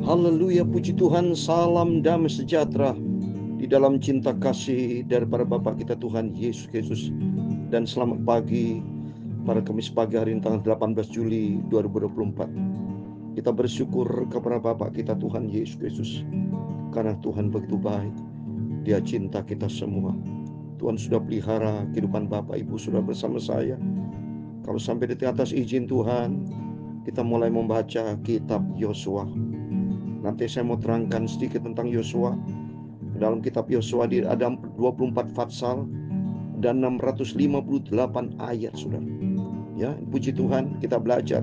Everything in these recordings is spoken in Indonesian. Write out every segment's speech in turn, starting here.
Haleluya, puji Tuhan, salam damai sejahtera di dalam cinta kasih daripada Bapa kita Tuhan Yesus Kristus. Dan selamat pagi pada Kamis pagi hari ini tanggal 18 Juli 2024. Kita bersyukur kepada Bapa kita Tuhan Yesus Kristus, karena Tuhan begitu baik. Dia cinta kita semua. Tuhan sudah pelihara kehidupan Bapak Ibu sudah bersama saya. Kalau sampai di atas izin Tuhan, kita mulai membaca kitab Yosua. Nanti saya mau terangkan sedikit tentang Yosua. Dalam kitab Yosua ada 24 pasal dan 658 ayat, Saudara. Ya, puji Tuhan, kita belajar.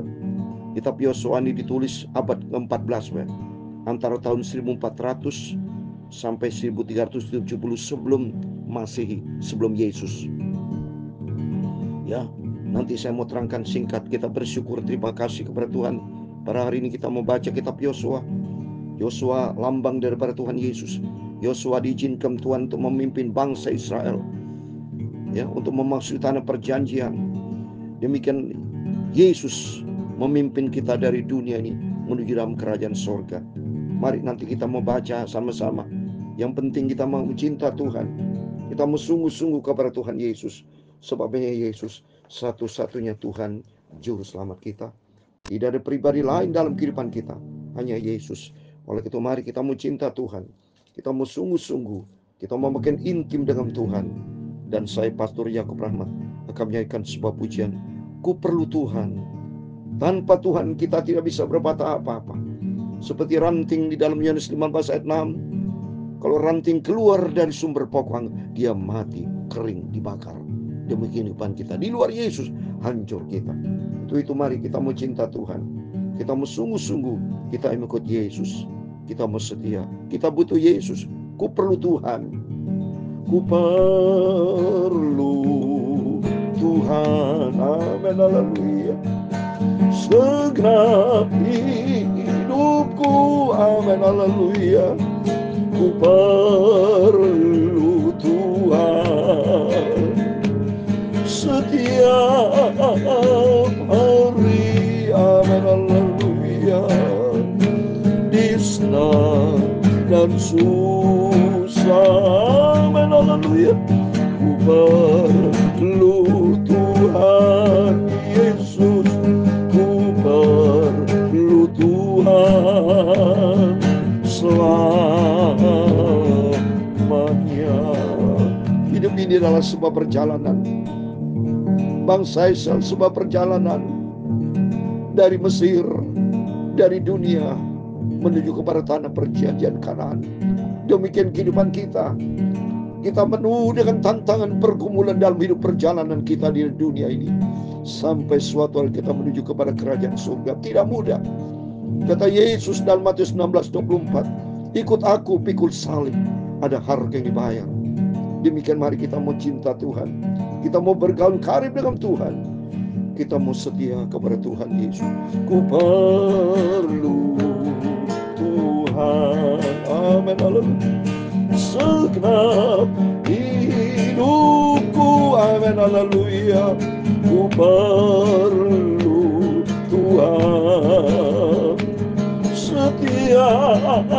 Kitab Yosua ini ditulis abad ke-14, antara tahun 1400 sampai 1370 sebelum Masehi, sebelum Yesus. Ya, nanti saya mau terangkan singkat. Kita bersyukur, terima kasih kepada Tuhan. Pada hari ini kita mau baca kitab Yosua. Yosua lambang daripada Tuhan Yesus. Yosua diizinkan Tuhan untuk memimpin bangsa Israel, ya, untuk memasuki tanah perjanjian. Demikian Yesus memimpin kita dari dunia ini menuju dalam kerajaan sorga. Mari nanti kita mau baca sama-sama. Yang penting kita mau mencinta Tuhan. Kita mau sungguh-sungguh kepada Tuhan Yesus. Sebabnya Yesus satu-satunya Tuhan juru selamat kita. Tidak ada pribadi lain dalam kehidupan kita, hanya Yesus. Oleh itu mari kita mau cinta Tuhan. Kita mau sungguh-sungguh. Kita mau makin intim dengan Tuhan. Dan saya Pastor Yakub Rahmat akan menyanyikan sebuah pujian. Ku perlu Tuhan. Tanpa Tuhan kita tidak bisa berbuat apa-apa. Seperti ranting di dalam Yohanes 15 ayat 6. Kalau ranting keluar dari sumber pokok, dia mati, kering, dibakar. Demikian kehidupan kita. Di luar Yesus, hancur kita. Itu mari kita mau cinta Tuhan. Kita mau sungguh-sungguh. Kita mengikut Yesus. Kita mau setia. Kita butuh Yesus. Ku perlu Tuhan. Ku perlu Tuhan. Amin. Haleluya. Segenap hidupku. Amin. Haleluya. Ku perlu Tuhan. Setiap hari. Amin. Haleluya. Di senang dan susah. Amin. Haleluya. Ku perlu Tuhan Yesus. Ku perlu Tuhan selamanya. Hidup ini adalah sebuah perjalanan. Bangsa Israel sebuah perjalanan dari Mesir, dari dunia menuju kepada tanah perjanjian Kanaan. Demikian kehidupan kita. Kita penuh dengan tantangan pergumulan dalam hidup perjalanan kita di dunia ini. Sampai suatu hari kita menuju kepada kerajaan surga. Tidak mudah. Kata Yesus dalam Matius 16:24, ikut aku, pikul salib. Ada harga yang dibayar. Demikian mari kita mau cinta Tuhan. Kita mau bergaul karib dengan Tuhan. Kita mau setia kepada Tuhan Yesus. Ku perlu Tuhan. Amin. Haleluya. Segenap hidupku. Amin. Haleluya. Ku perlu Tuhan. Setiap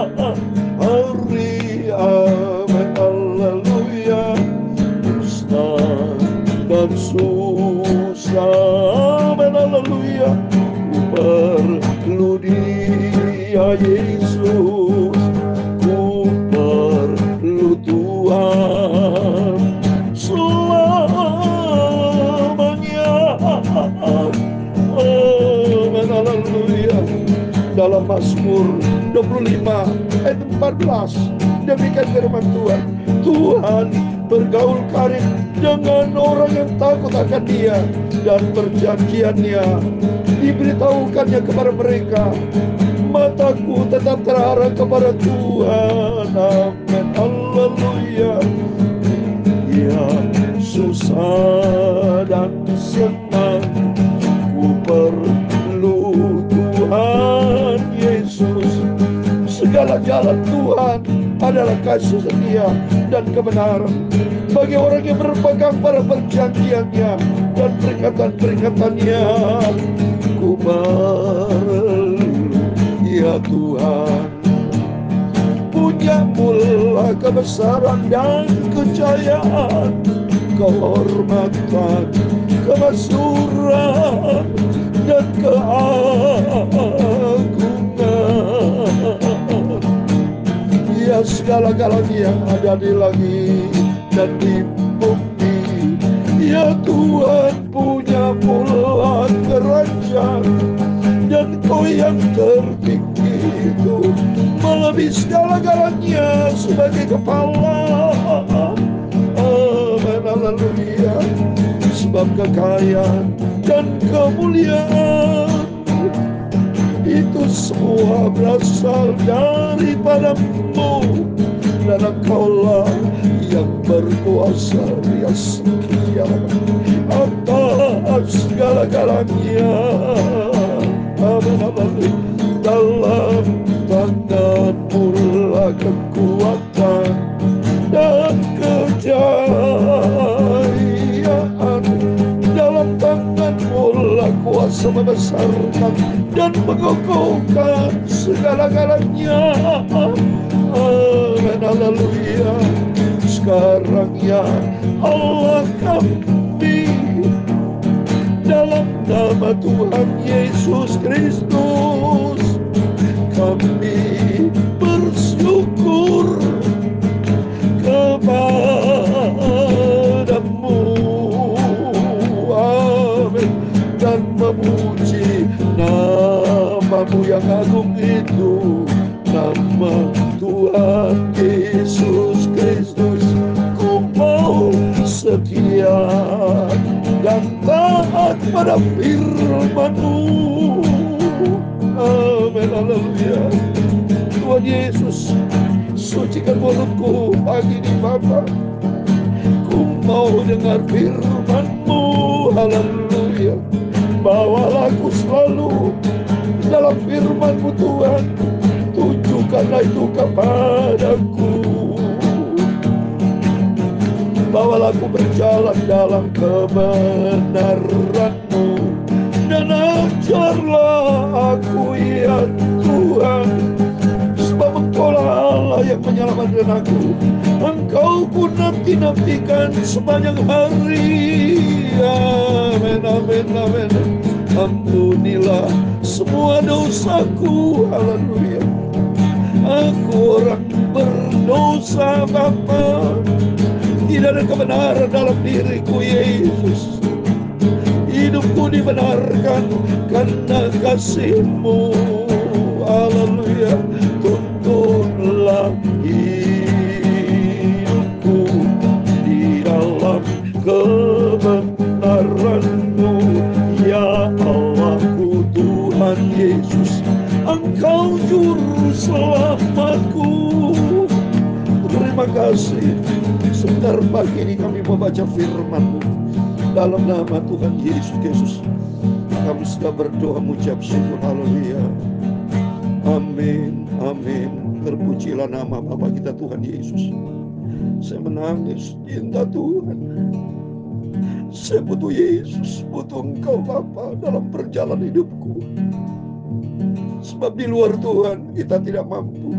hari. Amin. Haleluya. Senang dan susah. Amin. Haleluya. Ku perlu Dia Yesus. Ku perlu Tuhan selamanya. Amin. Haleluya. Dalam Mazmur 25 ayat 14, demikian firman Tuhan. Tuhan bergaul karib dengan orang yang takut akan Dia, dan perjanjiannya diberitahukannya kepada mereka. Mataku tetap terarah kepada Tuhan. Amin. Haleluya. Ya, susah dan senang, ku perlu Tuhan Yesus. Segala jalan Tuhan adalah kasih setia dan kebenaran bagi orang yang berpegang pada perjanjiannya dan peringatan-peringatannya. Ku perlu, ya Tuhan, punya mula kebesaran dan kejayaan, kehormatan, kemasyuran, dan keagungan. Ya, segala-galanya yang ada di langit dan di bumi, ya Tuhan punya mula kerajaan, dan Kau yang tertinggi itu melebihi segala-galanya sebagai kepala. Amin, haleluya. Sebab kekayaan dan kemuliaan itu semua berasal daripada-Mu, dan Engkau-lah yang berkuasa ya setia atas segala-galanya. Amin, amin. Dalam tangan-Mu lah kekuatan dan kejayaan, dalam tangan-Mu lah kuasa membesarkan dan mengukuhkan segala-galanya. Amin, haleluya. Sekarang ya Allah kami, dalam nama Tuhan Yesus Kristus, kami bersyukur kepada-Mu. Amin. Dan memuji nama-Mu yang agung itu, nama Tuhan Yesus Kristus. Ku mau setia dan taat pada firman-Mu. Amin, haleluya. Tuhan Yesus, sucikan mulutku pagi ini Bapa. Ku mau dengar firman-Mu, haleluya. Bawalah aku selalu dalam firman-Mu Tuhan, tunjukkanlah itu kepadaku. Bawalah aku berjalan dalam kebenaran-Mu, dan ajarlah aku ya Tuhan, sebab Engkau-lah Allah yang menyelamatkan aku. Engkau pun nanti-nantikan sepanjang hari. Amin, amin, amin. Ampunilah semua dosaku, haleluya. Aku orang berdosa Bapa, tidak ada kebenaran dalam diriku Yesus. Hidupku dibenarkan karena kasih-Mu, haleluya. Tuntunlah hidupku di dalam kebenaran-Mu, ya Allahku Tuhan Yesus. Engkau juru selamatku. Terima kasih. Sebentar pagi ini kami membaca firman-Mu. Dalam nama Tuhan Yesus Kristus, kami sudah berdoa mengucap syukur, haleluya. Amin, amin. Terpujilah nama Bapa kita Tuhan Yesus. Saya menangis, cinta Tuhan. Saya butuh Yesus, butuh Engkau Bapa dalam perjalanan hidupku. Sebab di luar Tuhan kita tidak mampu.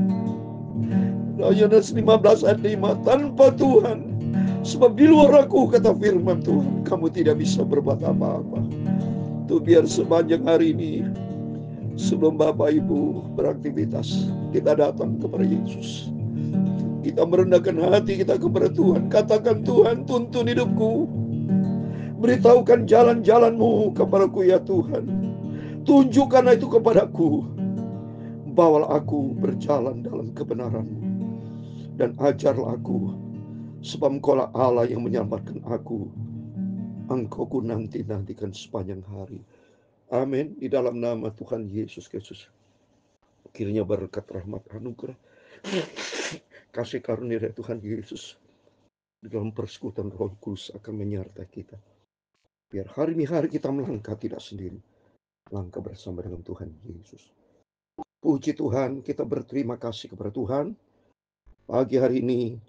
Yohanes 15 ayat 5, tanpa Tuhan, sebab di luar aku, kata firman Tuhan, kamu tidak bisa berbuat apa-apa. Itu biar sepanjang hari ini, sebelum Bapak Ibu beraktivitas, kita datang kepada Yesus. Kita merendahkan hati kita kepada Tuhan. Katakan, Tuhan, tuntun hidupku. Beritahukan jalan-jalan-Mu kepadaku ya Tuhan. Tunjukkanlah itu kepadaku. Bawalah aku berjalan dalam kebenaran-Mu, dan ajarlah aku, sebab Engkau-lah Allah yang menyelamatkan aku. Engkau ku nanti-nantikan sepanjang hari. Amin. Di dalam nama Tuhan Yesus Kristus, kiranya berkat, rahmat, anugerah, kasih karunia dari Tuhan Yesus di dalam persekutuan Roh Kudus akan menyertai kita. Biar hari ini hari kita melangkah tidak sendiri, langkah bersama dengan Tuhan Yesus. Puji Tuhan, kita berterima kasih kepada Tuhan. Pagi hari ini,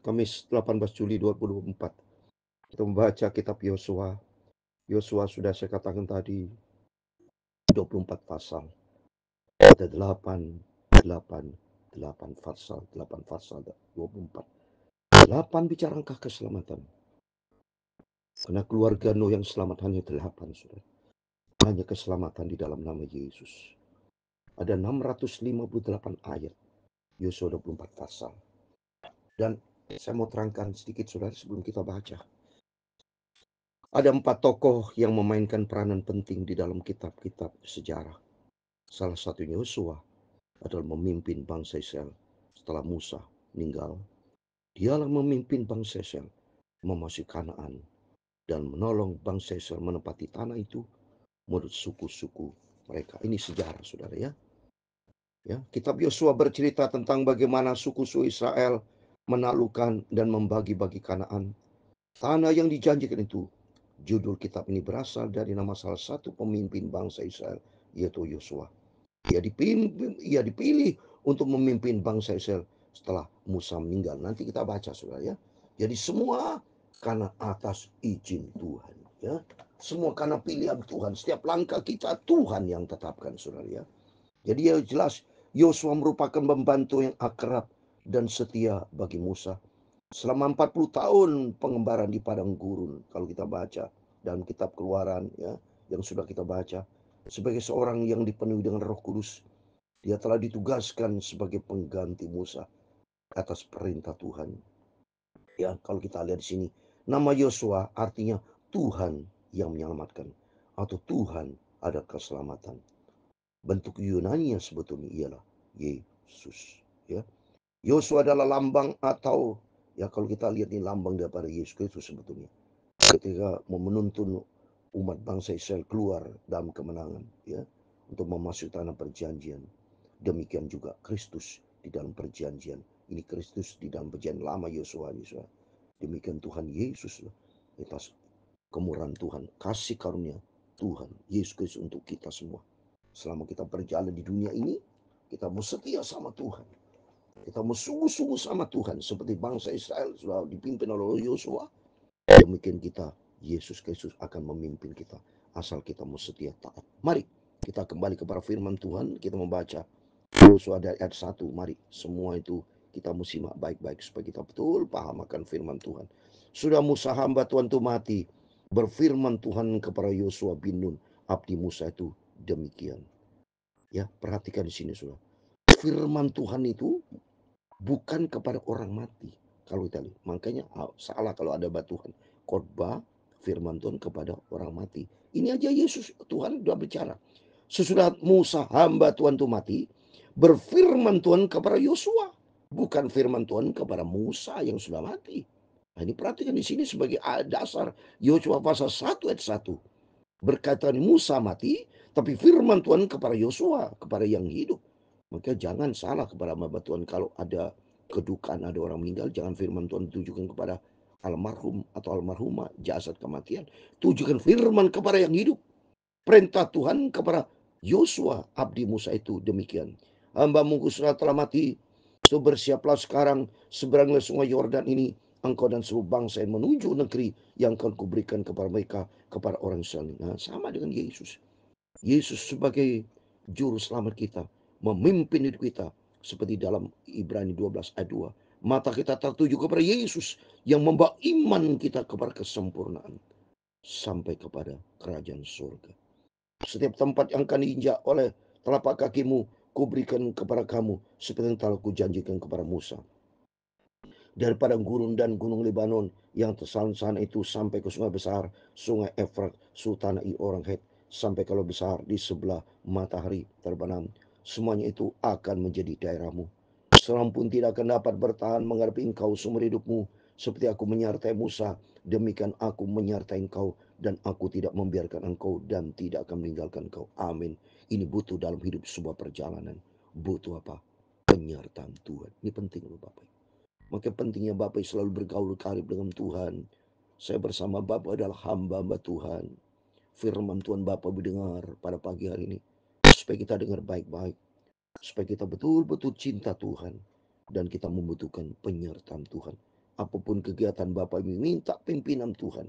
Kamis 18 Juli 2024, kita membaca kitab Yosua. Yosua sudah saya katakan tadi, 24 pasal. Ada 8 pasal 24. 8 bicara angka keselamatan. Karena keluarga Nuh yang selamat hanya 8, saudara. Hanya keselamatan di dalam nama Yesus. Ada 658 ayat. Yosua 24 pasal. Dan saya mau terangkan sedikit, saudara, sebelum kita baca. Ada 4 tokoh yang memainkan peranan penting di dalam kitab-kitab sejarah. Salah satunya Yosua adalah memimpin bangsa Israel setelah Musa meninggal. Dialah memimpin bangsa Israel memasuki Kanaan dan menolong bangsa Israel menempati tanah itu menurut suku-suku mereka. Ini sejarah, saudara, ya. Kitab Yosua bercerita tentang bagaimana suku-suku Israel menaklukkan dan membagi-bagi Kanaan. Tanah yang dijanjikan itu. Judul kitab ini berasal dari nama salah satu pemimpin bangsa Israel, yaitu Yosua. Ia dipilih untuk memimpin bangsa Israel setelah Musa meninggal. Nanti kita baca, saudara, ya. Jadi semua karena atas izin Tuhan, ya. Semua karena pilihan Tuhan. Setiap langkah kita Tuhan yang tetapkan, saudara, ya. Jadi ya jelas Yosua merupakan pembantu yang akrab dan setia bagi Musa. Selama 40 tahun pengembaraan di padang gurun, kalau kita baca dalam kitab Keluaran, ya, yang sudah kita baca, sebagai seorang yang dipenuhi dengan Roh Kudus, dia telah ditugaskan sebagai pengganti Musa atas perintah Tuhan. Ya, kalau kita lihat di sini, nama Yosua artinya Tuhan yang menyelamatkan atau Tuhan ada keselamatan. Bentuk Yunani sebetulnya ialah Yesus, ya. Yosua adalah lambang atau, ya, kalau kita lihat ini lambang daripada Yesus Kristus sebetulnya. Ketika menuntun umat bangsa Israel keluar dalam kemenangan, ya, untuk memasuki tanah perjanjian. Demikian juga Kristus di dalam perjanjian. Ini Kristus di dalam perjanjian lama Yosua. Demikian Tuhan Yesus atas kemurahan Tuhan, kasih karunia Tuhan Yesus Kristus untuk kita semua. Selama kita berjalan di dunia ini, kita mau setia sama Tuhan. Kita mau sungguh-sungguh sama Tuhan. Seperti bangsa Israel sudah dipimpin oleh Yosua. Demikian kita, Yesus Kristus akan memimpin kita. Asal kita mau setia taat. Mari kita kembali kepada firman Tuhan. Kita membaca Yosua dari ayat 1. Mari semua itu kita mesti simak baik-baik supaya kita betul paham akan firman Tuhan. Sudah Musa hamba Tuhan itu mati. Berfirman Tuhan kepada Yosua bin Nun, abdi Musa itu demikian. Ya, perhatikan di sini, Saudara. Firman Tuhan itu bukan kepada orang mati. Kalau kita lihat, makanya salah kalau ada Tuhan khotbah firman Tuhan kepada orang mati. Ini aja Yesus Tuhan sudah bicara. Sesudah Musa hamba Tuhan itu mati, berfirman Tuhan kepada Yosua, bukan firman Tuhan kepada Musa yang sudah mati. Nah, ini perhatikan di sini sebagai dasar Yosua pasal 1 ayat 1. Berkaitan Musa mati, tapi firman Tuhan kepada Yosua, kepada yang hidup. Maka jangan salah kepada hamba Tuhan kalau ada kedukaan, ada orang meninggal, jangan firman Tuhan tujukan kepada almarhum atau almarhumah, jasad kematian. Tujukan firman kepada yang hidup. Perintah Tuhan kepada Yosua, abdi Musa itu demikian. Hamba-Mu sudah telah mati, so bersiaplah sekarang, seberanglah sungai Yordan ini, engkau dan seluruh bangsa yang menuju negeri yang akan kuberikan kepada mereka, kepada orang Israel. Nah, sama dengan Yesus. Yesus sebagai juru selamat kita, memimpin hidup kita, seperti dalam Ibrani 12 ayat 2. Mata kita tertuju kepada Yesus yang membawa iman kita kepada kesempurnaan sampai kepada kerajaan surga. Setiap tempat yang akan diinjak oleh telapak kakimu, kuberikan kepada kamu, seperti yang telah kujanjikan kepada Musa. Daripada gurun dan gunung Lebanon yang tersalan-salan itu sampai ke sungai besar, sungai Efrat, sultan orang Het, sampai kalau besar di sebelah matahari terbenam. Semuanya itu akan menjadi daerahmu. Seorang pun tidak akan dapat bertahan menghadapi engkau seumur hidupmu. Seperti aku menyertai Musa, demikian aku menyertai engkau, dan aku tidak membiarkan engkau dan tidak akan meninggalkan engkau. Amin. Ini butuh dalam hidup sebuah perjalanan. Butuh apa? Penyertaan Tuhan. Ini penting loh Bapak. Maka pentingnya Bapak selalu bergaul karib dengan Tuhan. Saya bersama Bapak adalah hamba-hamba Tuhan. Firman Tuhan Bapak mendengar pada pagi hari ini. Supaya kita dengar baik-baik. Supaya kita betul-betul cinta Tuhan. Dan kita membutuhkan penyertaan Tuhan. Apapun kegiatan Bapak ini, minta pimpinan Tuhan.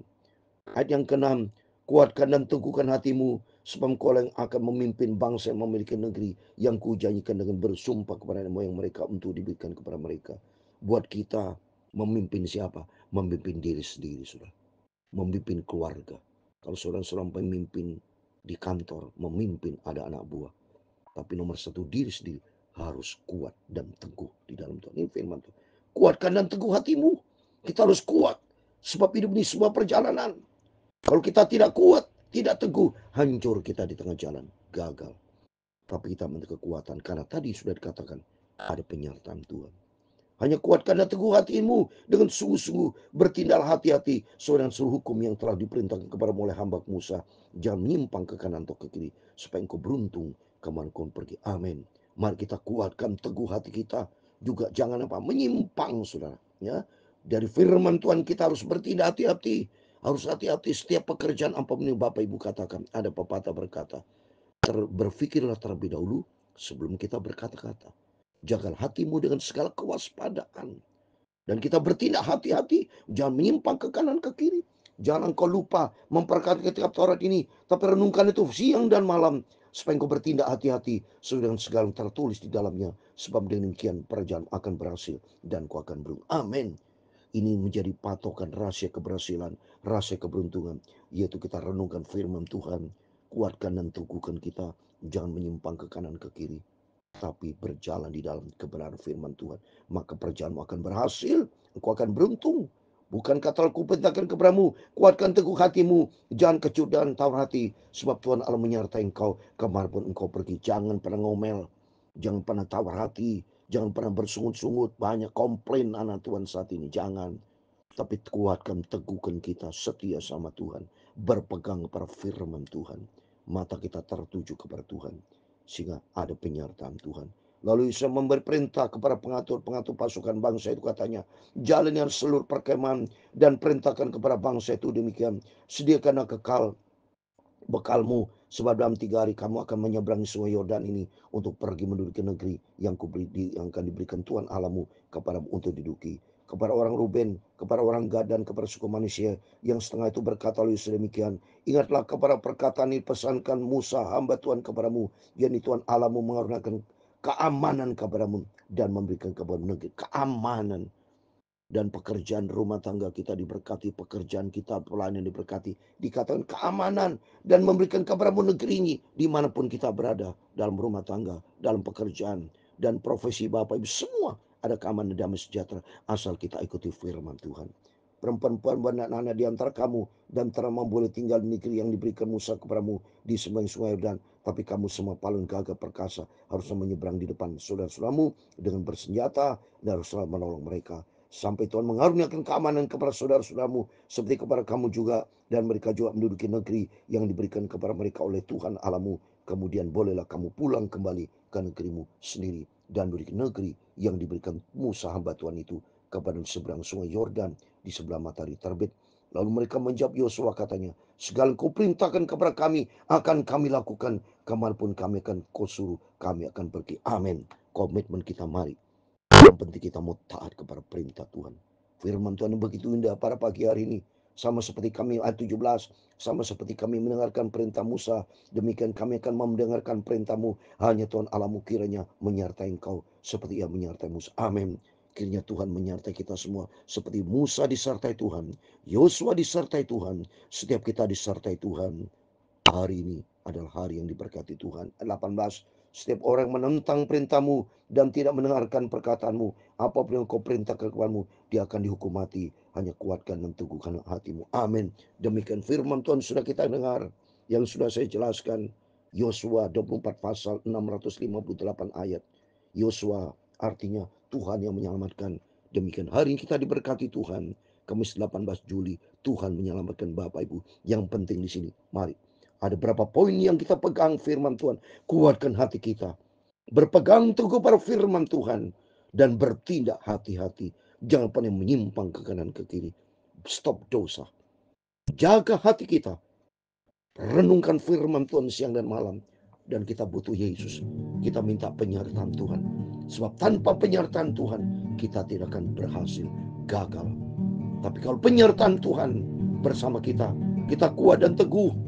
Ayat yang ke-6. Kuatkan dan teguhkan hatimu, sebab engkau yang akan memimpin bangsa yang memiliki negeri yang kujanjikan dengan bersumpah kepada moyang mereka untuk diberikan kepada mereka. Buat kita memimpin siapa? Memimpin diri sendiri, sudah. Memimpin keluarga. Kalau seorang pemimpin di kantor, memimpin ada anak buah. Tapi nomor satu, diri sendiri harus kuat dan teguh di dalam Tuhan. Ini firman Tuhan. Kuatkan dan teguh hatimu. Kita harus kuat. Sebab hidup ini sebuah perjalanan. Kalau kita tidak kuat, tidak teguh, hancur kita di tengah jalan, gagal. Tapi kita minta kekuatan, karena tadi sudah dikatakan ada penyertaan Tuhan. Hanya kuatkan dan teguh hatimu dengan sungguh-sungguh, bertindaklah hati-hati sesuai dengan seluruh hukum yang telah diperintahkan kepada oleh hamba Musa. Jangan menyimpang ke kanan atau ke kiri, supaya engkau beruntung kemana kau pergi. Amin. Mari kita kuatkan teguh hati kita, juga jangan menyimpang, saudara. Ya, dari firman Tuhan kita harus bertindak hati-hati. Harus hati-hati setiap pekerjaan apapun yang Bapak Ibu katakan. Ada pepatah berkata, berpikirlah terlebih dahulu sebelum kita berkata-kata. Jagalah hatimu dengan segala kewaspadaan. Dan kita bertindak hati-hati. Jangan menyimpang ke kanan ke kiri. Jangan engkau lupa memperkatakan kitab Taurat ini. Tapi renungkan itu siang dan malam. Supaya engkau bertindak hati-hati sesuai dengan segala yang tertulis di dalamnya. Sebab demikian perjalanan akan berhasil. Dan kau akan beruntung. Amin. Ini menjadi patokan rahasia keberhasilan, rahasia keberuntungan, yaitu kita renungkan firman Tuhan, kuatkan dan teguhkan kita, jangan menyimpang ke kanan ke kiri, tapi berjalan di dalam kebenaran firman Tuhan. Maka perjalananmu akan berhasil, engkau akan beruntung. Bukan kata aku perintahkan kepadamu, kuatkan teguh hatimu, jangan kecut dan tawar hati, sebab Tuhan Allah menyertai engkau kemanapun engkau pergi. Jangan pernah ngomel, jangan pernah tawar hati, jangan pernah bersungut-sungut, banyak komplain anak Tuhan saat ini. Jangan. Tapi kuatkan, teguhkan kita setia sama Tuhan. Berpegang kepada firman Tuhan. Mata kita tertuju kepada Tuhan. Sehingga ada penyertaan Tuhan. Lalu Isa memberi perintah kepada pengatur-pengatur pasukan bangsa itu, katanya, jalani seluruh perkemahan dan perintahkan kepada bangsa itu demikian. Sediakanlah bekalmu, sebab dalam 3 hari kamu akan menyeberangi sungai Yordan ini untuk pergi menduduki negeri yang akan diberikan Tuhan Allahmu kepadamu untuk diduduki. Kepada orang Ruben, kepada orang Gad, dan kepada suku manusia yang setengah itu berkata oleh sedemikian, ingatlah kepada perkataan ini pesankan Musa hamba Tuhan kepadamu, yakni Tuhan Allahmu mengaruniakan keamanan kepadamu dan memberikan kepadamu negeri keamanan. Dan pekerjaan rumah tangga kita diberkati, pekerjaan kita pelayanan diberkati, dikatakan keamanan dan memberikan kepadamu negeri ini dimanapun kita berada, dalam rumah tangga, dalam pekerjaan dan profesi Bapak Ibu, semua ada keamanan dan damai sejahtera asal kita ikuti firman Tuhan. Perempuan-perempuan dan anak-anak di antara kamu dan terang boleh tinggal di negeri yang diberikan Musa kepadamu di seberang sungai Yordan, tapi kamu semua paling gagah perkasa harusnya menyeberang di depan saudara-saudaramu dengan bersenjata dan haruslah menolong mereka. Sampai Tuhan mengaruniakan keamanan kepada saudara-saudaramu seperti kepada kamu juga, dan mereka juga menduduki negeri yang diberikan kepada mereka oleh Tuhan Allahmu. Kemudian bolehlah kamu pulang kembali ke negerimu sendiri dan menduduki negeri yang diberikan Musa hamba Tuhan itu kepada seberang sungai Yordan di sebelah matahari terbit. Lalu mereka menjawab Yosua, katanya, segala kau perintahkan kepada kami akan kami lakukan, kemanapun kami akan kau suruh kami akan pergi. Amin. Komitmen kita, mari. Yang penting kita mau taat kepada perintah Tuhan. Firman Tuhan yang begitu indah pada pagi hari ini. Sama seperti kami ayat 17. Sama seperti kami mendengarkan perintah Musa, demikian kami akan mendengarkan perintahmu. Hanya Tuhan Allahmu kiranya menyertai engkau seperti ia menyertai Musa. Amin. Kiranya Tuhan menyertai kita semua. Seperti Musa disertai Tuhan, Yosua disertai Tuhan, setiap kita disertai Tuhan. Hari ini adalah hari yang diberkati Tuhan. 18. Setiap orang menentang perintahmu dan tidak mendengarkan perkataanmu, apapun yang kau perintahkan kepadamu, dia akan dihukum mati. Hanya kuatkan dan teguhkan hatimu. Amin. Demikian firman Tuhan sudah kita dengar, yang sudah saya jelaskan. Yosua 24 pasal 658 ayat. Yosua artinya Tuhan yang menyelamatkan. Demikian hari ini kita diberkati Tuhan. Kamis 18 Juli, Tuhan menyelamatkan Bapak Ibu. Yang penting di sini, mari. Ada berapa poin yang kita pegang firman Tuhan. Kuatkan hati kita. Berpegang teguh pada firman Tuhan. Dan bertindak hati-hati. Jangan pernah menyimpang ke kanan ke kiri. Stop dosa. Jaga hati kita. Renungkan firman Tuhan siang dan malam. Dan kita butuh Yesus. Kita minta penyertaan Tuhan. Sebab tanpa penyertaan Tuhan, kita tidak akan berhasil, gagal. Tapi kalau penyertaan Tuhan bersama kita, kita kuat dan teguh.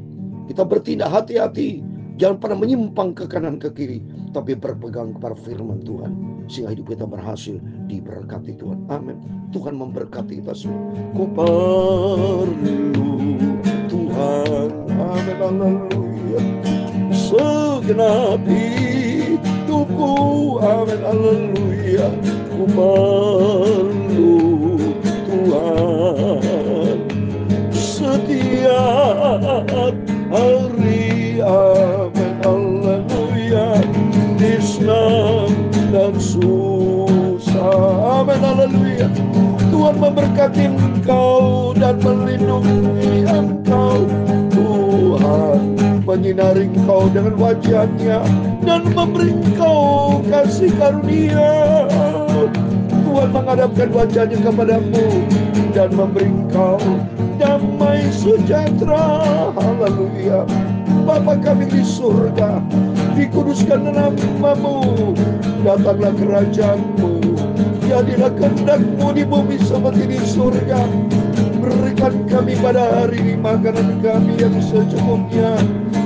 Kita bertindak hati-hati, jangan pernah menyimpang ke kanan ke kiri, tapi berpegang kepada firman Tuhan, sehingga hidup kita berhasil diberkati Tuhan. Amin. Tuhan memberkati kita semua. Ku perlu Tuhan, amin, haleluya, segenap hidupku, amin, haleluya. Ku perlu Tuhan setiap hari, amin, haleluya, di senang dan susah, amin, haleluya. Tuhan memberkati engkau dan melindungi engkau. Tuhan menyinari engkau dengan wajah-Nya dan memberi engkau kasih karunia. Tuhan menghadapkan wajah-Nya kepadamu dan memberi engkau damai sejahtera. Haleluya. Bapa kami di surga, dikuduskan namamu, datanglah kerajaan-Mu, jadilah kehendak-Mu di bumi seperti di surga. Berikan kami pada hari ini makanan kami yang secukupnya,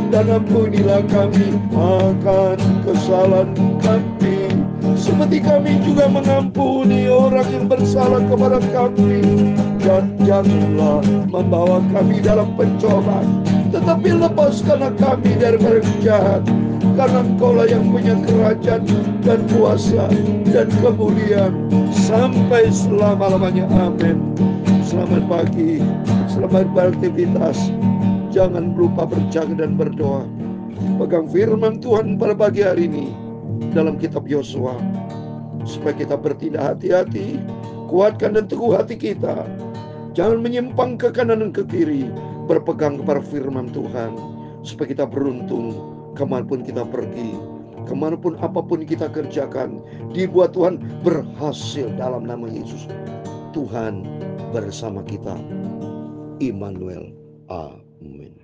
dan ampunilah kami akan kesalahan kami, seperti kami juga mengampuni orang yang bersalah kepada kami. Dan janganlah membawa kami dalam pencobaan, tetapi lepaskanlah kami daripada yang jahat, karena Engkaulah yang punya kerajaan dan kuasa dan kemuliaan sampai selama-lamanya. Amin. Selamat pagi, selamat beraktivitas. Jangan lupa berjaga dan berdoa. Pegang firman Tuhan pada pagi hari ini dalam kitab Yosua, supaya kita bertindak hati-hati, kuatkan dan teguh hati kita. Jangan menyimpang ke kanan dan ke kiri, berpegang kepada firman Tuhan, supaya kita beruntung kemanapun kita pergi, kemanapun apapun kita kerjakan, dibuat Tuhan berhasil dalam nama Yesus. Tuhan bersama kita. Immanuel. Amin.